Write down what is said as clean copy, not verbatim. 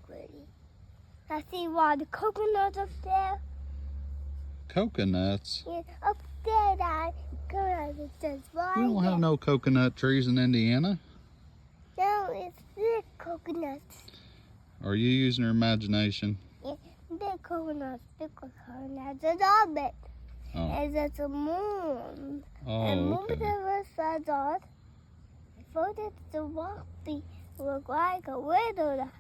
pretty. I see a lot of coconuts up there. Coconuts? Yeah, up there, Dad. It says right We don't have no coconut trees in Indiana. No, it's big coconuts. Are you using your imagination? Yeah, big coconuts. It's all big. Oh. And there's a moon. Oh, and okay. the other side on. I thought it's the rock look like a little